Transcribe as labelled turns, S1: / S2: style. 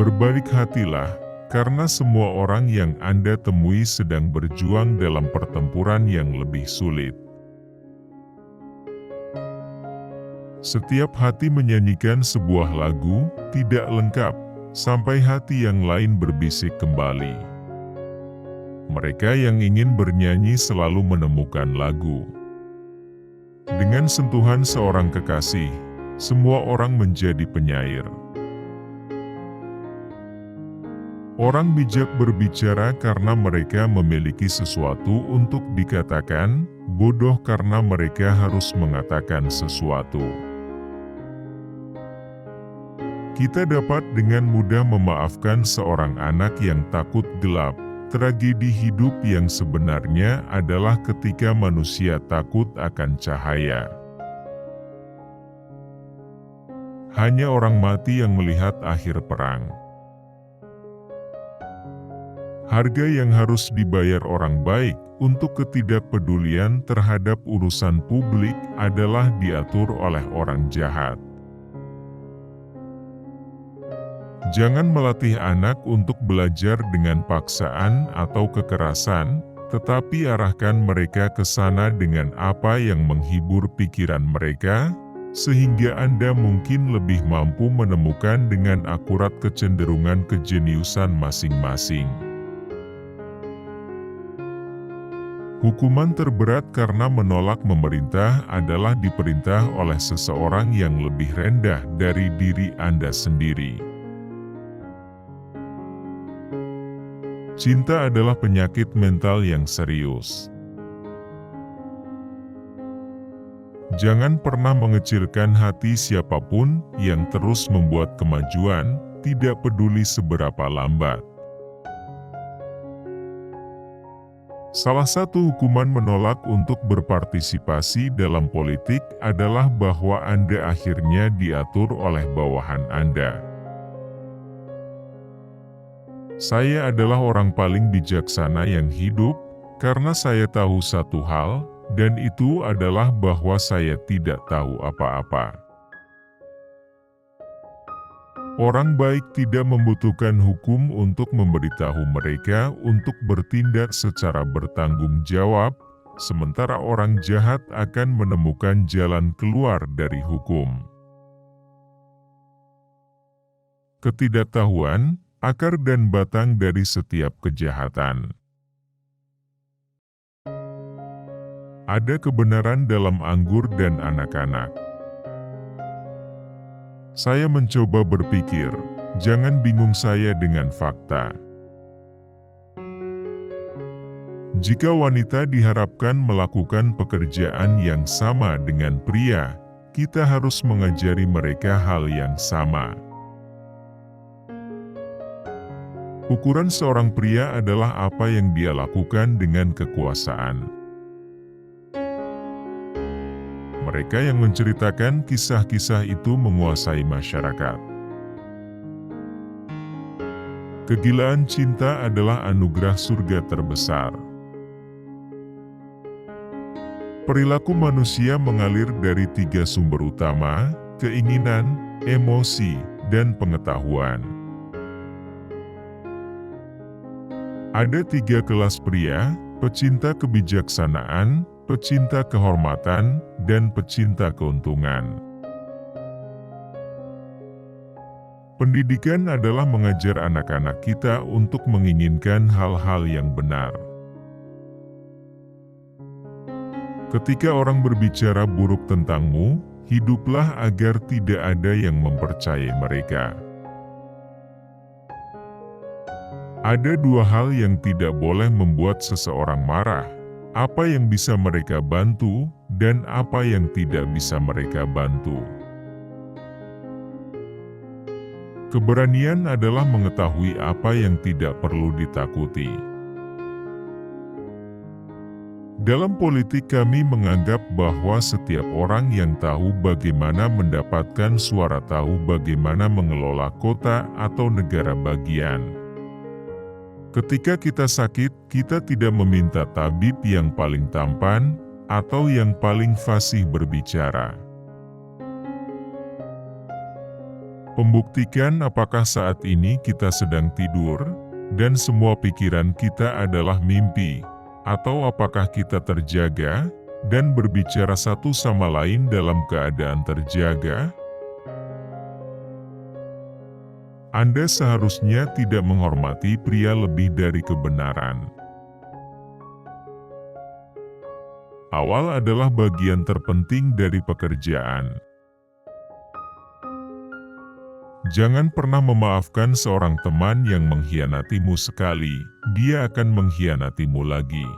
S1: Berbalik hatilah, karena semua orang yang Anda temui sedang berjuang dalam pertempuran yang lebih sulit. Setiap hati menyanyikan sebuah lagu, tidak lengkap, sampai hati yang lain berbisik kembali. Mereka yang ingin bernyanyi selalu menemukan lagu. Dengan sentuhan seorang kekasih, semua orang menjadi penyair. Orang bijak berbicara karena mereka memiliki sesuatu untuk dikatakan, bodoh karena mereka harus mengatakan sesuatu. Kita dapat dengan mudah memaafkan seorang anak yang takut gelap. Tragedi hidup yang sebenarnya adalah ketika manusia takut akan cahaya. Hanya orang mati yang melihat akhir perang. Harga yang harus dibayar orang baik untuk ketidakpedulian terhadap urusan publik adalah diatur oleh orang jahat. Jangan melatih anak untuk belajar dengan paksaan atau kekerasan, tetapi arahkan mereka ke sana dengan apa yang menghibur pikiran mereka, sehingga Anda mungkin lebih mampu menemukan dengan akurat kecenderungan kejeniusan masing-masing. Hukuman terberat karena menolak memerintah adalah diperintah oleh seseorang yang lebih rendah dari diri Anda sendiri. Cinta adalah penyakit mental yang serius. Jangan pernah mengecilkan hati siapapun yang terus membuat kemajuan, tidak peduli seberapa lambat. Salah satu hukuman menolak untuk berpartisipasi dalam politik adalah bahwa Anda akhirnya diatur oleh bawahan Anda. Saya adalah orang paling bijaksana yang hidup, karena saya tahu satu hal, dan itu adalah bahwa saya tidak tahu apa-apa. Orang baik tidak membutuhkan hukum untuk memberitahu mereka untuk bertindak secara bertanggung jawab, sementara orang jahat akan menemukan jalan keluar dari hukum. Ketidaktahuan, akar dan batang dari setiap kejahatan. Ada kebenaran dalam anggur dan anak-anak. Saya mencoba berpikir, jangan bingung saya dengan fakta. Jika wanita diharapkan melakukan pekerjaan yang sama dengan pria, kita harus mengajari mereka hal yang sama. Ukuran seorang pria adalah apa yang dia lakukan dengan kekuasaan. Mereka yang menceritakan kisah-kisah itu menguasai masyarakat. Kegilaan cinta adalah anugerah surga terbesar. Perilaku manusia mengalir dari 3 sumber utama, keinginan, emosi, dan pengetahuan. Ada 3 kelas pria, pecinta kebijaksanaan, pecinta kehormatan, dan pecinta keuntungan. Pendidikan adalah mengajar anak-anak kita untuk menginginkan hal-hal yang benar. Ketika orang berbicara buruk tentangmu, hiduplah agar tidak ada yang mempercayai mereka. Ada 2 hal yang tidak boleh membuat seseorang marah. Apa yang bisa mereka bantu, dan apa yang tidak bisa mereka bantu. Keberanian adalah mengetahui apa yang tidak perlu ditakuti. Dalam politik kami menganggap bahwa setiap orang yang tahu bagaimana mendapatkan suara tahu bagaimana mengelola kota atau negara bagian. Ketika kita sakit, kita tidak meminta tabib yang paling tampan, atau yang paling fasih berbicara. Pembuktikan apakah saat ini kita sedang tidur, dan semua pikiran kita adalah mimpi, atau apakah kita terjaga, dan berbicara satu sama lain dalam keadaan terjaga. Anda seharusnya tidak menghormati pria lebih dari kebenaran. Awal adalah bagian terpenting dari pekerjaan. Jangan pernah memaafkan seorang teman yang mengkhianatimu sekali, dia akan mengkhianatimu lagi.